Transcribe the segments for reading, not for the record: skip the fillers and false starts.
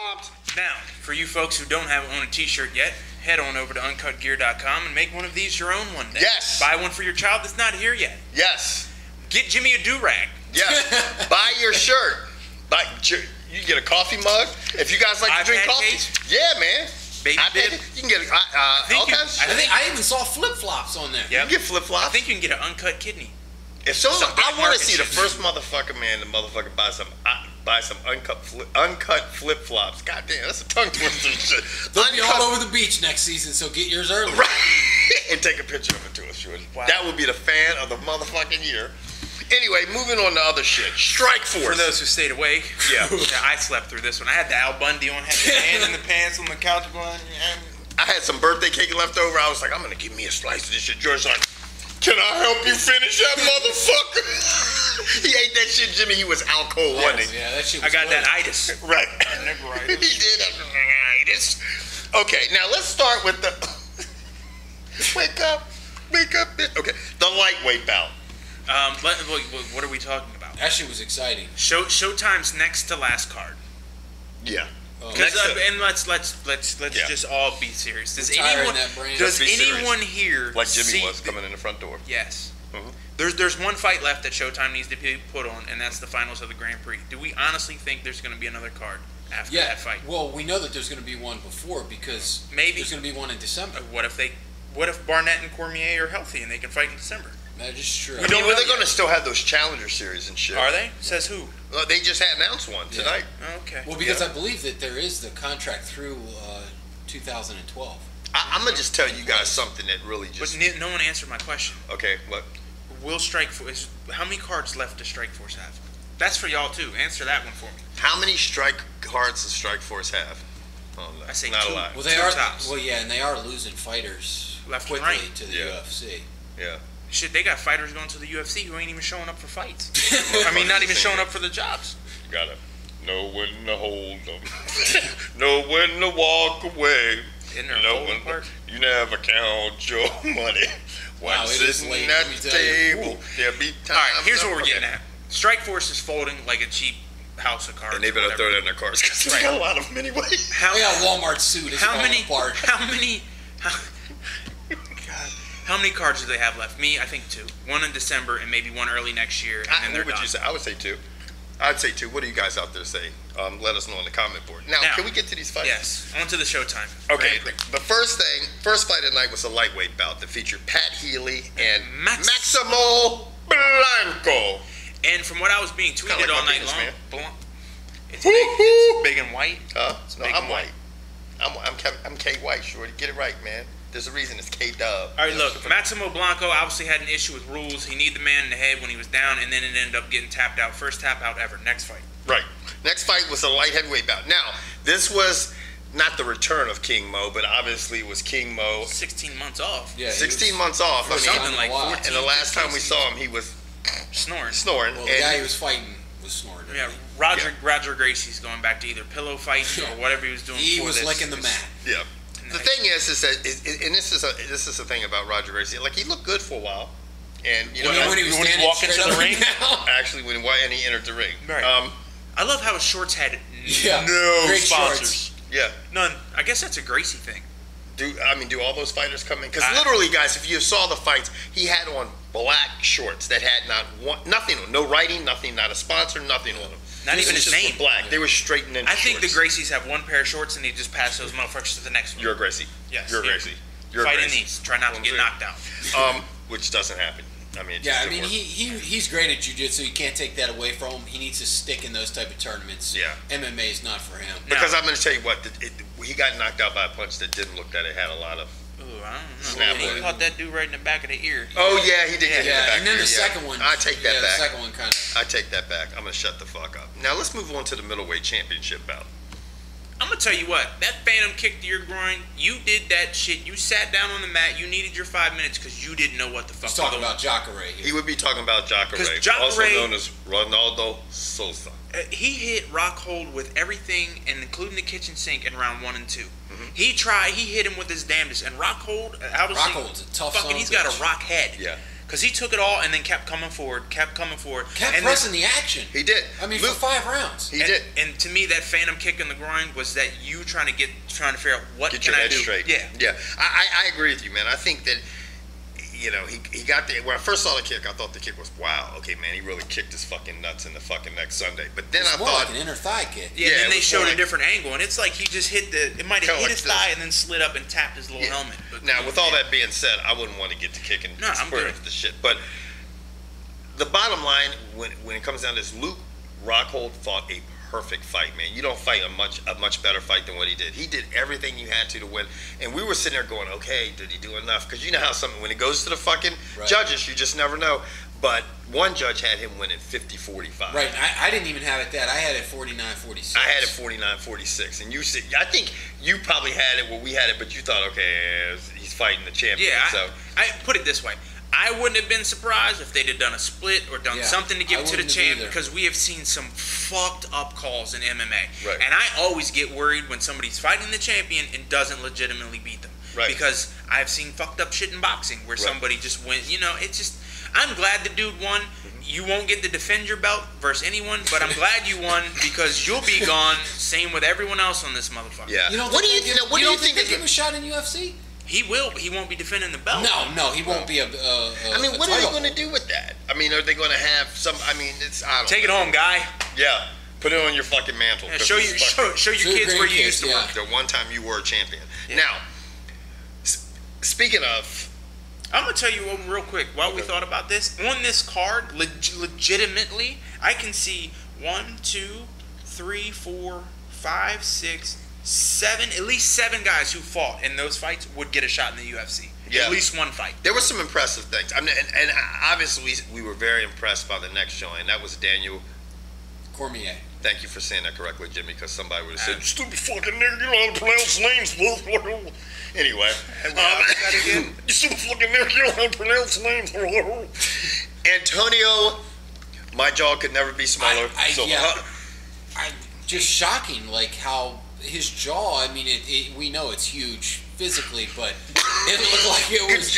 stopped. Now, for you folks who don't own a t-shirt yet, head on over to uncutgear.com and make one of these your own one day. Yes. Buy one for your child that's not here yet. Yes. Get Jimmy a do-rag. Yes. Buy your shirt. You can get a coffee mug. If you guys like to drink coffee. Case. Yeah, man. Baby bib. You can get all kinds of shit. I even saw flip-flops on there. You can get flip-flops. I think you can get an uncut kidney. If someone, I want to see the first motherfucker, man, the motherfucker buy some uncut flip-flops. God damn, that's a tongue twister shit. They'll be all over the beach next season, so get yours early. Right. And take a picture of it to us, Jordan. Wow. That would be the fan of the motherfucking year. Anyway, moving on to other shit. Strikeforce. For those who stayed awake. Yeah. I slept through this one. I had the Al Bundy on, had the hand in the pants on the couch going. I had some birthday cake left over. I was like, I'm going to give me a slice of this shit. George's like, can I help you finish that motherfucker? He ate that shit, Jimmy. He was out cold, wasn't he? Yeah, that shit was I got that itis. Right. He did have itis. Okay, now let's start with the... Wake up, bitch. Okay, the lightweight bout. What are we talking about? That shit was exciting. Showtime's next to last card. Yeah. And let's just all be serious. Does anyone here like Jimmy was coming in the front door? Yes. Mm-hmm. There's one fight left that Showtime needs to be put on, and that's the finals of the Grand Prix. Do we honestly think there's going to be another card after that fight? Well, we know that there's going to be one before because maybe there's going to be one in December. What if Barnett and Cormier are healthy and they can fight in December? That is true. They're going to still have those challenger series and shit. Are they? Says who? Well, they just had announced one tonight. Okay. Well, because I believe that there is the contract through 2012. I'm going to just tell you guys something that really just... But no one answered my question. Okay, what? Will Strikeforce... How many cards left does Strikeforce have? That's for y'all, too. Answer that one for me. How many strike cards does Strikeforce have? Oh, no. I say not two. a lot. Well, they are tops. Well, yeah, and they are losing fighters left quickly and right to the UFC. Yeah. Shit, they got fighters going to the UFC who ain't even showing up for fights. I mean, not even showing up for the jobs. You gotta know when to hold them. Know when to walk away. Isn't there a folding part? You never count your money. Wow, it is late at the table. There'll be time. Alright, here's what we're getting at. Strikeforce is folding like a cheap house of cards. And they better throw that in their cards because they got a lot of them anyway. They got a Walmart suit. How many cards do they have left? Me, I think 2. One in December and maybe one early next year, and then they're done. I would say 2. I'd say 2. What do you guys out there say? Let us know on the comment board. Now, can we get to these fights? Yes. On to the Showtime. Okay. The first fight of the night was a lightweight bout that featured Pat Healy and Maximo Blanco. And from what I was being tweeted like all night penis, long, it's big and white. No, I'm white. I'm K White, shorty. Get it right, man. There's a reason it's K-Dub. All right, look, Maximo Blanco obviously had an issue with rules. He kneed the man in the head when he was down, and then it ended up getting tapped out. First tap out ever. Next fight. Right. Next fight was a light heavyweight bout. Now, this was not the return of King Mo, but obviously it was King Mo. 16 months off. Yeah, 16 months off. Something like 14. And the last time we saw him, he was snoring. Well, the guy he was fighting was snoring. Yeah, Roger Gracie's going back to either pillow fight or whatever he was doing. He was licking the mat. Yeah. The thing is that, and this is the thing about Roger Gracie. Like, he looked good for a while, and when he was walking to the ring. Actually, when he entered the ring. Right. I love how his shorts had no great sponsors. Shorts. Yeah. None. I guess that's a Gracie thing. Do all those fighters come in? Because literally, guys, if you saw the fights, he had on black shorts that had nothing on, no writing, nothing, not a sponsor, nothing on them. Not even his name. Black. They were straightened in. I think the Gracies have one pair of shorts and they just pass those motherfuckers to the next one. You're a Gracie. Yes. You're a Gracie. Fight in these. Try not to get knocked out. Which doesn't happen. I mean, he's great at jiu-jitsu. You can't take that away from him. He needs to stick in those type of tournaments. Yeah. MMA is not for him. Because I'm going to tell you what, he got knocked out by a punch that didn't look that it had a lot of. Ooh, I don't know. He caught that dude right in the back of the ear. Oh yeah, he did. Yeah, and then the second one. I take that back. The second one kind of. I take that back. I'm gonna shut the fuck up. Now let's move on to the middleweight championship bout. I'm gonna tell you what. That phantom kick to your groin. You did that shit. You sat down on the mat. You needed your 5 minutes because you didn't know what the fuck. He's talking about Jacare. He would be talking about Jacare, also known as Ronaldo Souza. He hit Rockhold with everything, and including the kitchen sink in round 1 and 2. Mm-hmm. He hit him with his damnedest, and Rockhold's a tough son. He's got a rock head. Yeah. because he took it all and then kept coming forward, kept pressing the action. He did. I mean, for 5 rounds. He did. And to me, that phantom kick in the groin was that you trying to figure out what Get can your I head do. straight. Yeah. Yeah. I agree with you, man. I think that, you know, he got there. When I first saw the kick, I thought the kick was, wow, okay, man, he really kicked his fucking nuts in the fucking next Sunday. But then It's I more thought, like an inner thigh kick. Yeah, Yeah, then it they was showed more a like- different angle, and it's like he just hit it might have Kinda hit like his this. thigh and then slid up and tapped his little helmet. But now, with all that being said, I wouldn't want to get to kicking No, I'm good. the shit. But the bottom line, when it comes down to this, Luke Rockhold fought a perfect fight, man. You don't fight a much better fight than what he did. He did everything you had to win. And we were sitting there going, okay, did he do enough? Because you know how when it goes to the fucking judges, you just never know. But one judge had him winning 50-45. Right. I didn't even have it that. I had it 49-46. I had it 49-46. And you said, I think you probably had it where we had it, but you thought, okay, he's fighting the champion. yeah, So I put it this way. I wouldn't have been surprised if they'd have done a split or done something to give I it to the wouldn't champ, either. because we have seen some fucked up calls in MMA. Right. And I always get worried when somebody's fighting the champion and doesn't legitimately beat them. Right. Because I've seen fucked up shit in boxing where somebody just went, you know, it's just, I'm glad the dude won. You won't get to defend your belt versus anyone, but I'm glad you won because you'll be gone. Same with everyone else on this motherfucker. yeah. You don't What do think you they think? What do you think? they give him a shot in UFC? He will. He won't be defending the belt. No, he won't be a I mean, a what are they title going to holder. do with that? I mean, are they going to have some? I mean, it's I don't Take it know. home, guy. Yeah, put it on your fucking mantle. Yeah, 'cause show this your fucking- show your kids where you used to work. The one time you were a champion. Yeah. Now, speaking of, I'm gonna tell you one real quick while we thought about this. On this card, legitimately, I can see 1, 2, 3, 4, 5, 6, 7, at least 7 guys who fought in those fights would get a shot in the UFC. Yeah. At least one fight. there were some impressive things. I mean, and obviously we were very impressed by the next showing. That was Daniel. Cormier. Thank you for saying that correctly, Jimmy, because somebody would have said, "Stupid fucking nigga, you don't know how to pronounce names." Anyway, you stupid fucking nigga, you don't know how to pronounce names. Antonio, my jaw could never be smaller. Just shocking, like how his jaw. I mean, we know it's huge physically, but it looked like it was.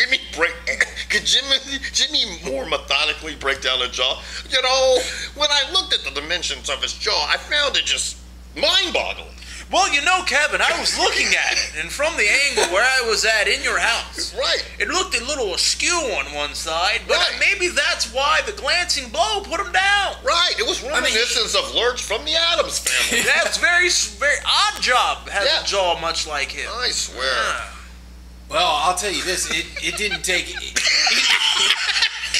Could Jimmy more methodically break down the jaw? You know, when I looked at the dimensions of his jaw, I found it just mind-boggling. Well, you know, Kevin, I was looking at it, and from the angle where I was at in your house, Right. it looked a little askew on one side, but Right. maybe that's why the glancing blow put him down. Right. It was reminiscence of Lurch from the Addams Family. That's very odd job has Yeah. a jaw much like him. I swear. Yeah. Well, I'll tell you this: it didn't take.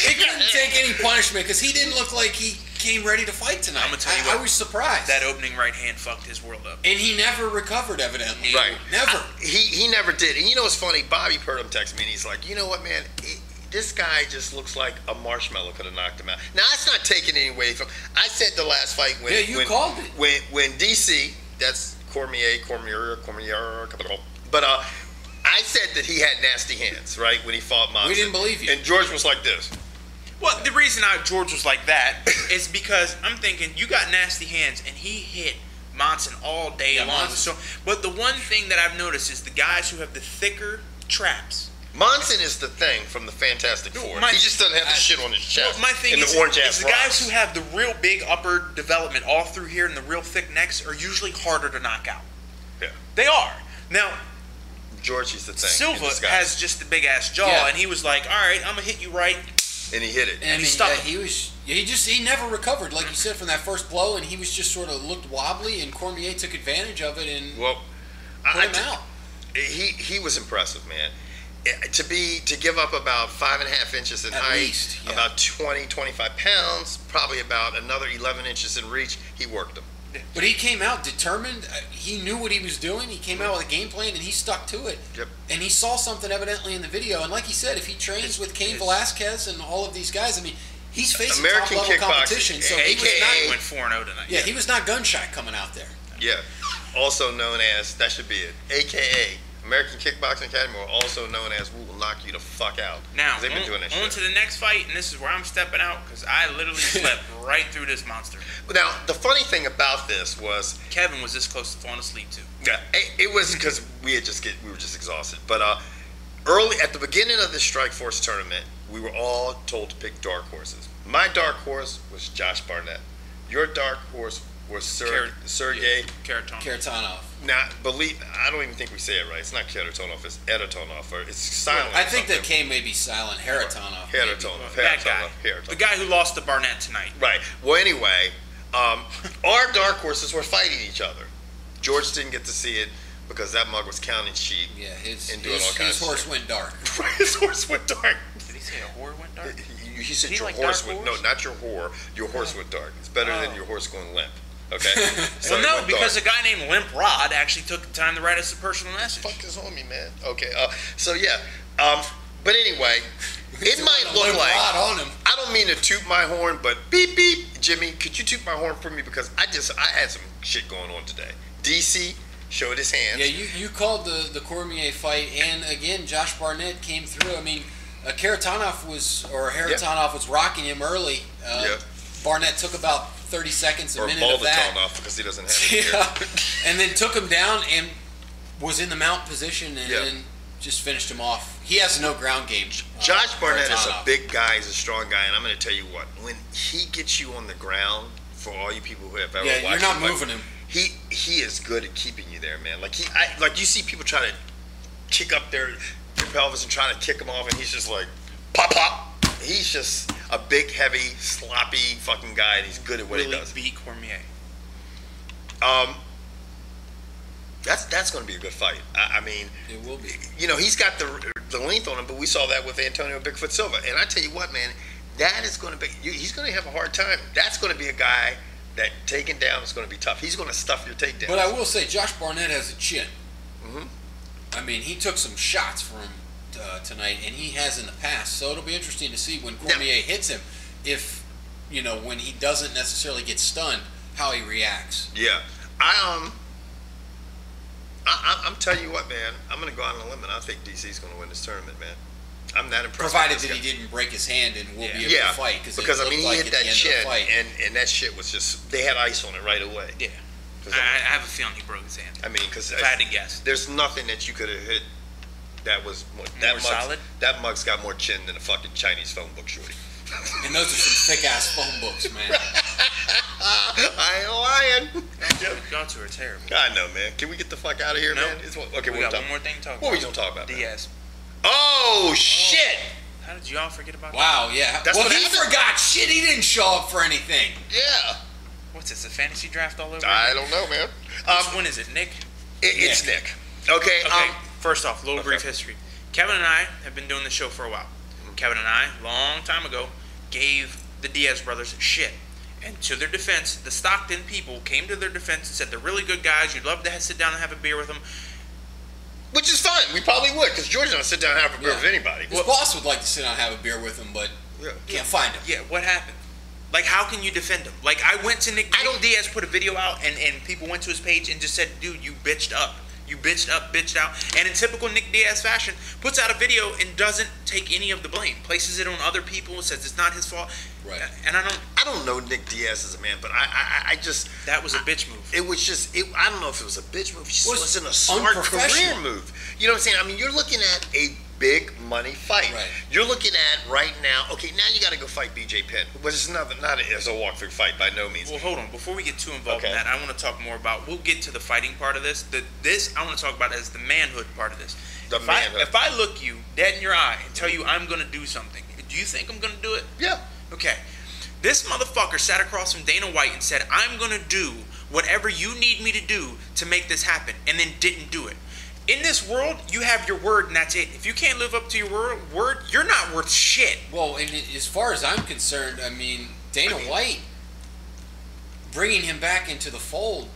It couldn't take any punishment because he didn't look like he came ready to fight tonight. I'm gonna tell you I what, was surprised. That opening right hand fucked his world up. And he never recovered, evidently. Right. Never. He never did. And you know what's funny? Bobby Purdom texted me and he's like, you know what, man? This guy just looks like a marshmallow could have knocked him out. Now, that's not taking any away from... I said the last fight when... Yeah, you called it. When DC, that's Cormier, but I said that he had nasty hands, right, when he fought Monson. We didn't believe you. And George was like this. Well, the reason George was like that is because I'm thinking you got nasty hands, and he hit Monson all day long. Monson. So, but the one thing that I've noticed is the guys who have the thicker traps. Monson is the thing from the Fantastic Four. My- He just doesn't have the shit on his chest. Well, my thing and is, the orange is ass the guys rocks. who have the real big upper development all through here and the real thick necks are usually harder to knock out. Yeah. They are. Now, George is the thing. Silva in disguise. has just a big ass jaw, Yeah. and he was like, "All right, I'm gonna hit you right." And he hit it. And I mean, stopped he was. He never recovered, like you said, from that first blow, and he was just sort of looked wobbly, and Cormier took advantage of it and put him out. He was impressive, man. To give up about 5.5 inches in At height, least, yeah. about 25 pounds, probably about another 11 inches in reach, he worked him. But he came out determined. He knew what he was doing. He came out with a game plan, and he stuck to it. Yep. And he saw something evidently in the video. And like he said, if he trains with Cain Velasquez and all of these guys, I mean, he's facing American top-level kickboxing, competition. So he was He not. went 4-0 tonight. Yeah, he was not gun shy coming out there. Yeah. Also known as, that should be it, AKA American Kickboxing Academy, or also known as we will knock you the fuck out. Now, 'Cause they've been doing that on shit. to the next fight, and this is where I'm stepping out because I literally slept right through this monster. Now, the funny thing about this was, Kevin was this close to falling asleep too. yeah, it was because we were just exhausted. But early at the beginning of the Strikeforce tournament, we were all told to pick dark horses. My dark horse was Josh Barnett. Your dark horse was Sergei Kharitonov. Now, I don't even think we say it right. It's not Kharitonov, it's Kharitonov, or it's silent. I think that K may be silent. Kharitonov. That guy. The guy who lost to Barnett tonight. Right. Well, anyway, our dark horses were fighting each other. George didn't get to see it because that mug was counting sheep. Yeah, his horse went dark. His horse went dark. Did he say a whore went dark? He said your horse went... No, not your whore. Your horse went dark. It's better than your horse going limp. Okay? So well, no, because a guy named Limp Rod actually took the time to write us a personal message. Fuck his homie, man. Okay. So, yeah. But anyway, it might look like... on him. I don't mean to toot my horn, but beep, beep. Jimmy, could you toot my horn for me? Because I had some shit going on today. DC showed his hands. Yeah, you called the Cormier fight, and again, Josh Barnett came through. I mean, Kharitonov was rocking him early. Barnett took about 30 seconds, a minute of that. Off because he doesn't have it. And then took him down and was in the mount position and just finished him off. He has no ground game. Josh Barnett is a big guy, he's a strong guy, and I'm going to tell you what, when he gets you on the ground, for all you people who have ever watched you're not moving him. He is good at keeping you there, man. Like you see people try to kick up their pelvis and try to kick him off, and he's just like pop pop. He's just a big, heavy, sloppy fucking guy, and he's good at what he does. Beat Cormier. That's going to be a good fight. I mean, it will be. You know, he's got the length on him, but we saw that with Antonio Bigfoot Silva, and I tell you what, man, that is going to be. He's going to have a hard time. That's going to be a guy that taking down is going to be tough. He's going to stuff your takedown. But I will say, Josh Barnett has a chin. Mm-hmm. I mean, he took some shots for him tonight, and he has in the past. So it'll be interesting to see when Cormier hits him, if when he doesn't necessarily get stunned, how he reacts. Yeah, I'm telling you what, man. I'm going to go out on a limb, and I think DC's going to win this tournament, man. I'm that impressed. Provided that he didn't break his hand and will be able to fight. Because I mean, he hit that chin, and that shit was just, they had ice on it right away. Yeah. I have a feeling he broke his hand. I mean, because if I had to guess, there's nothing that you could have hit that was more solid. That mug's got more chin than a fucking Chinese phone book, shorty. And those are some thick ass phone books, man. I ain't lying. Y'all two are terrible. I know, man. Can we get the fuck out of here, man? Okay, we got one more thing to talk about. What are we gonna talk about? Diaz. Oh shit! How did y'all forget about that? Wow, yeah. That's what he forgot. Shit, he didn't show up for anything. Yeah. What's this? A fantasy draft all over? I don't know, man. Which one is it? Nick? It's Nick. Okay. First off, little brief history. Kevin and I have been doing this show for a while. Kevin and I, long time ago, gave the Diaz brothers shit. And to their defense, the Stockton people came to their defense and said they're really good guys. You'd love to sit down and have a beer with them. Which is fine. We probably would, because George doesn't sit down and have a beer with anybody. His boss would like to sit down and have a beer with him, but can't find him. Yeah, what happened? Like, how can you defend him? Like, I went to Nick Diaz, put a video out, and people went to his page and just said, dude, you bitched up. You bitched up, bitched out. And in typical Nick Diaz fashion, puts out a video and doesn't take any of the blame. Places it on other people, says it's not his fault. Right. And I don't know Nick Diaz as a man, but I just... That was a bitch move. It was just... I don't know if it was a bitch move. It just wasn't a smart career move. You know what I'm saying? I mean, you're looking at a big money fight. Right. You're looking at right now... Okay, now you got to go fight BJ Penn. But it's not as a walkthrough fight by no means. Well, hold on. Before we get too involved in that, I want to talk more about... We'll get to the fighting part of this. This I want to talk about as the manhood part of this. If I look you dead in your eye and tell you I'm going to do something, do you think I'm going to do it? Yeah. Okay. This motherfucker sat across from Dana White and said, I'm going to do whatever you need me to do to make this happen, and then didn't do it. In this world, you have your word, and that's it. If you can't live up to your word, you're not worth shit. Well, and as far as I'm concerned, I mean, Dana White, bringing him back into the fold,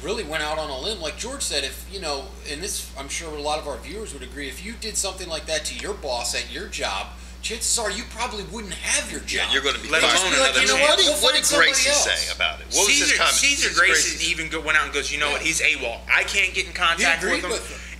really went out on a limb. Like George said, if, and this, I'm sure a lot of our viewers would agree, if you did something like that to your boss at your job, chances are you probably wouldn't have your job. Yeah, you're going to be let alone like, what did Gracie say about it? What was his comment? Caesar Gracie even went out and goes, what? He's AWOL. I can't get in contact with him.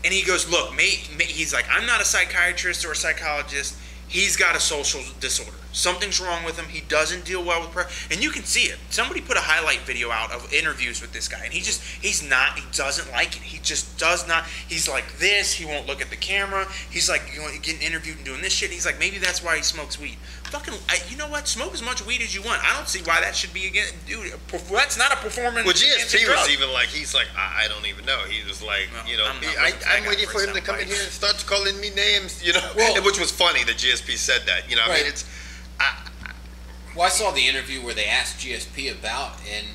And he goes, look, mate, he's like, I'm not a psychiatrist or a psychologist. he's got a social disorder. Something's wrong with him. He doesn't deal well with pressure, and you can see it. Somebody put a highlight video out of interviews with this guy, and he doesn't like it. He just does not. He's like this. He won't look at the camera. He's like getting interviewed and doing this shit. He's like, maybe that's why he smokes weed. Fucking, you know what? Smoke as much weed as you want. I don't see why that should be again, dude. That's not a performance. Well, GSP was even like, he's like, I don't even know. He was like, I'm waiting for him to come in here and start calling me names, well, which was funny that GSP said that. I mean, it's. Well, I saw the interview where they asked GSP about, and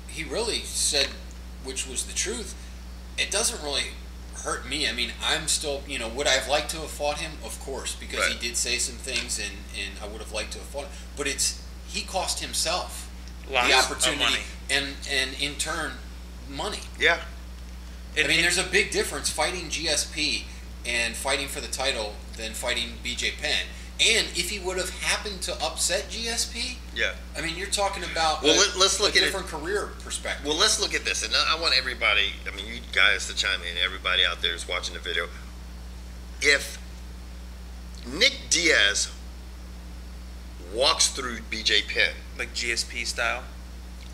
he really said, which was the truth, it doesn't really hurt me. I mean, I'm still, would I have liked to have fought him? Of course, because he did say some things, and I would have liked to have fought him. But he cost himself the opportunity, and in turn, money. Yeah. I mean, there's a big difference fighting GSP and fighting for the title than fighting BJ Penn. And if he would have happened to upset GSP, I mean, you're talking about let's look a at different career perspective. Well, let's look at this, and I want everybody, I mean, you guys to chime in, everybody out there who's watching the video. If Nick Diaz walks through BJ Penn, like GSP style,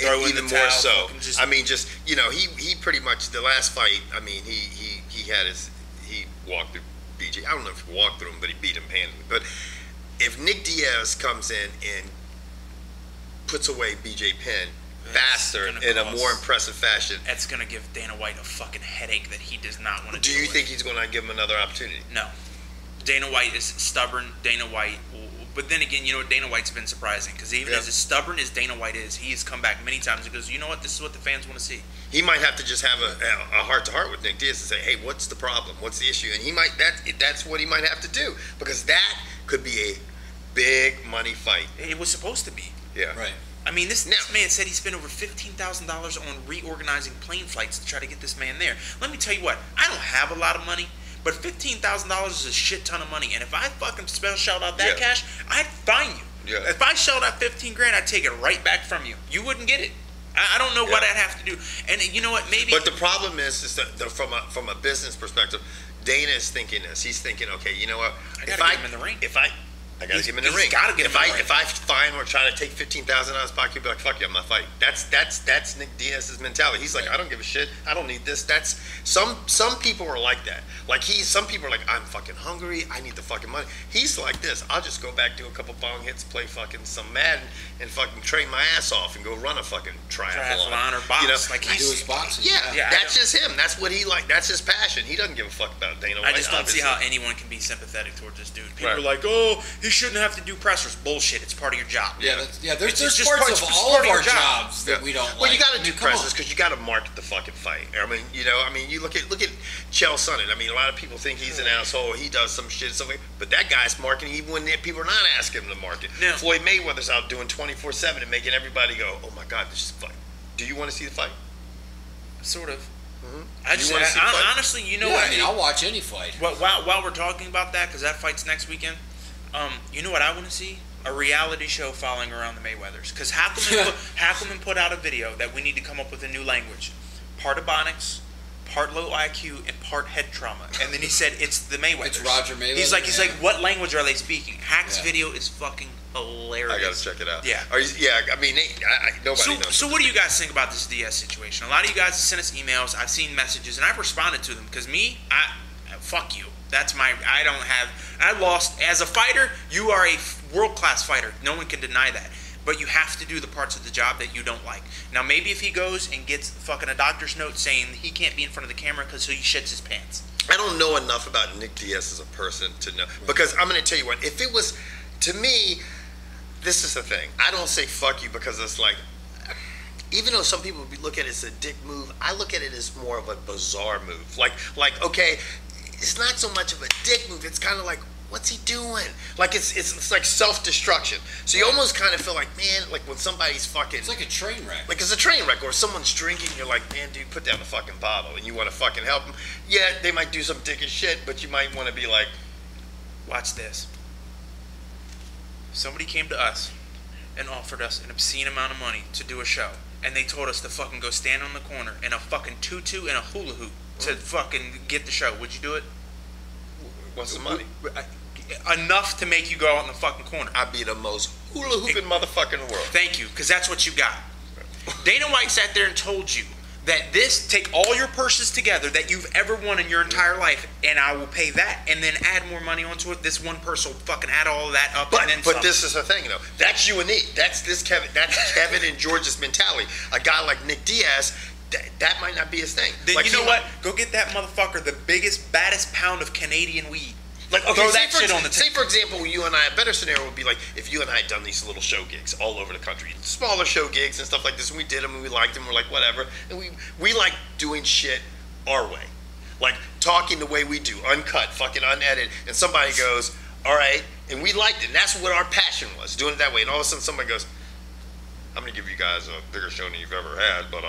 even more so. I mean, just he pretty much the last fight. I mean, he walked through BJ. I don't know if he walked through him, but he beat him handily. But if Nick Diaz comes in and puts away BJ Penn faster in a more impressive fashion, that's going to give Dana White a fucking headache that he does not want to do. Do you think he's going to give him another opportunity? No. Dana White is stubborn. Dana White, but then again, Dana White's been surprising because even as stubborn as Dana White is, he's come back many times and goes, you know what, this is what the fans want to see. He might have to just have a heart-to-heart with Nick Diaz and say, hey, what's the problem? What's the issue? And that's what he might have to do, because that could be a big money fight. It was supposed to be. Yeah. Right. I mean, this man said he spent over $15,000 on reorganizing plane flights to try to get this man there. Let me tell you what, I don't have a lot of money, but $15,000 is a shit ton of money. And if I fucking shelled out that cash, I'd fine you. Yeah. If I shelled out $15,000, I'd take it right back from you. You wouldn't get it. I don't know what I'd have to do. And you know what? Maybe. But the problem is that from a business perspective, Dana is thinking this. He's thinking, okay, you know what? I gotta get him in the ring. I gotta get him in the ring. Gotta get him in the ring. If I find or try to take $15,000 out of his pocket, he'll be like, fuck you, I'm not fighting. That's Nick Diaz's mentality. He's like, I don't give a shit. I don't need this. That's some people are like that. Like some people are like, I'm fucking hungry. I need the fucking money. He's like this. I'll just go back, do a couple bong hits, play fucking some Madden, and fucking train my ass off and go run a fucking triathlon or box. Like he do his boxing. Yeah, that's just him. That's what he like. That's his passion. He doesn't give a fuck about Dana White. I just don't see how anyone can be sympathetic towards this dude. People are like, oh, he shouldn't have to do pressures. Bullshit. It's part of your job. There's parts of all of our jobs that we don't like. Well, you got to do pressures because you got to market the fucking fight. I mean, you look at Chael Sonnen. I mean, a lot of people think he's an asshole. He does some shit, stuff like, but that guy's marketing even when people are not asking him to market. Yeah. Floyd Mayweather's out doing 24/7 and making everybody go, "Oh my God, this is a fight." Do you want to see the fight? Sort of. Mm-hmm. Honestly, you know what? I mean, I'll watch any fight. While we're talking about that, because that fight's next weekend, you know what I want to see? A reality show following around the Mayweathers. Because Hackelman put out a video that we need to come up with a new language. Part Ebonics, part low IQ, and part head trauma. And then he said it's the Mayweathers. It's Roger Mayweather. He's like, what language are they speaking? Hack's video is fucking hilarious. I gotta check it out. Yeah. I mean, nobody knows. So what do you guys think about this Diaz situation? A lot of you guys sent us emails. I've seen messages, and I've responded to them. Because fuck you. That's I lost. As a fighter, you are a world-class fighter. No one can deny that. But you have to do the parts of the job that you don't like. Now, maybe if he goes and gets fucking a doctor's note saying he can't be in front of the camera because he shits his pants. I don't know enough about Nick Diaz as a person to know. Because I'm going to tell you what, if it was, to me, this is the thing. I don't say fuck you because it's like, even though some people look at it as a dick move, I look at it as more of a bizarre move. Like okay, it's not so much of a dick move. It's kind of like, what's he doing? Like it's like self-destruction. So you almost kind of feel like, man, like when somebody's fucking, it's like a train wreck. Like it's a train wreck, or someone's drinking, you're like, man, dude, put down the fucking bottle, and you want to fucking help them. Yeah, they might do some dickish shit, but you might want to be like, watch this. Somebody came to us and offered us an obscene amount of money to do a show, and they told us to fucking go stand on the corner in a fucking tutu and a hula hoop to fucking get the show. Would you do it? What's the money? enough to make you go out in the fucking corner. I'd be the most hula hooping motherfucker in the world. Thank you, because that's what you got. Dana White sat there and told you that take all your purses together that you've ever won in your entire life, and I will pay that, and then add more money onto it. This one purse will fucking add all of that up, and then some. But this is the thing, though. That's unique. That's Kevin. That's Kevin and George's mentality. A guy like Nick Diaz, that might not be his thing. Then like, you know what? Go get that motherfucker the biggest, baddest pound of Canadian weed. Like, okay, throw that shit on the table. Say, for example, you and I, a better scenario would be like if you and I had done these little show gigs all over the country, smaller show gigs and stuff like this, and we did them and we liked them, we're like, whatever. And we like doing shit our way. Like talking the way we do, uncut, fucking unedited, and somebody goes, all right, and we liked it. And that's what our passion was, doing it that way. And all of a sudden somebody goes, I'm going to give you guys a bigger show than you've ever had, but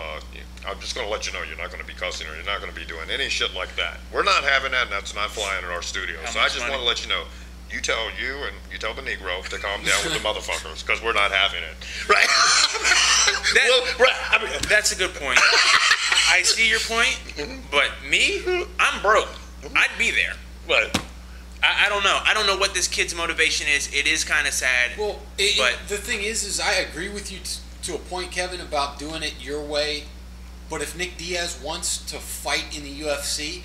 I'm just going to let you know you're not going to be cussing or you're not going to be doing any shit like that. We're not having that, and that's not flying in our studio. So I just want to let you know, you tell the Negro to calm down with the motherfuckers, because we're not having it. Right? That's a good point. I see your point, but me, I'm broke. I'd be there. But I don't know. I don't know what this kid's motivation is. It is kind of sad. Well, the thing is I agree with you to a point, Kevin, about doing it your way. But if Nick Diaz wants to fight in the UFC,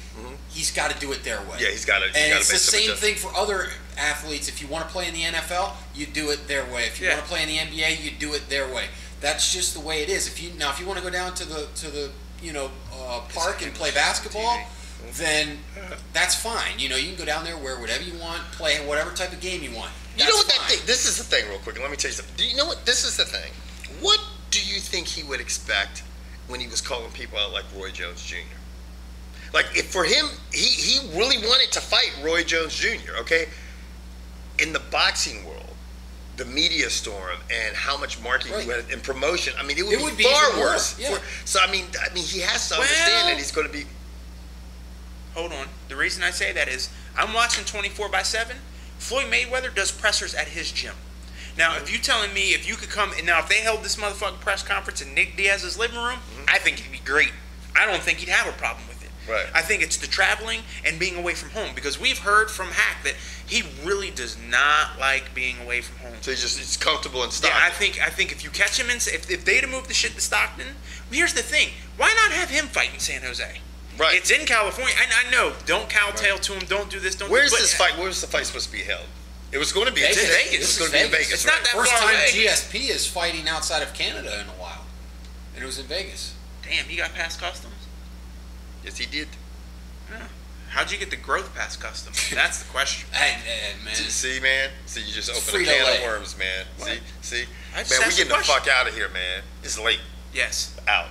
he's got to do it their way. Yeah, he's got to. And it's the same thing for other athletes. If you want to play in the NFL, you do it their way. If you want to play in the NBA, you do it their way. That's just the way it is. If you want to go down to the park and play basketball, then that's fine. You can go down there, wear whatever you want, play whatever type of game you want. That's fine. This is the thing, real quick, and let me tell you something. Do you know what? This is the thing. What do you think he would expect when he was calling people out like Roy Jones Jr.? Like, if for him, he really wanted to fight Roy Jones Jr., okay? In the boxing world, the media storm and how much marketing you had and promotion, I mean, it would be far worse. Yeah. So, I mean, he has to understand that he's going to be... Hold on. The reason I say that is I'm watching 24/7. Floyd Mayweather does pressers at his gym. Now, if you telling me if you could come and now if they held this motherfucking press conference in Nick Diaz's living room, I think it'd be great. I don't think he'd have a problem with it. Right. I think it's the traveling and being away from home, because we've heard from Hack that he really does not like being away from home. So he's comfortable in Stockton. Yeah, I think if you catch him if they'd have moved the shit to Stockton, here's the thing: why not have him fight in San Jose? Right. It's in California. I know. Don't cowtail to him. Don't do this. Don't. Where's do this fight? Where's the fight supposed to be held? It was going to be Vegas. in Vegas. It was going to be in Vegas. It's not that First far time away. GSP is fighting outside of Canada in a while, and it was in Vegas. Damn, he got past customs. Yes, he did. Yeah. How'd you get the growth past customs? That's the question. Hey, man. See, man. See, you just opened a Frito-Lay. can of worms, man. What? See. I just Man, we asked the getting the question. fuck out of here, man. It's late. Yes. Out.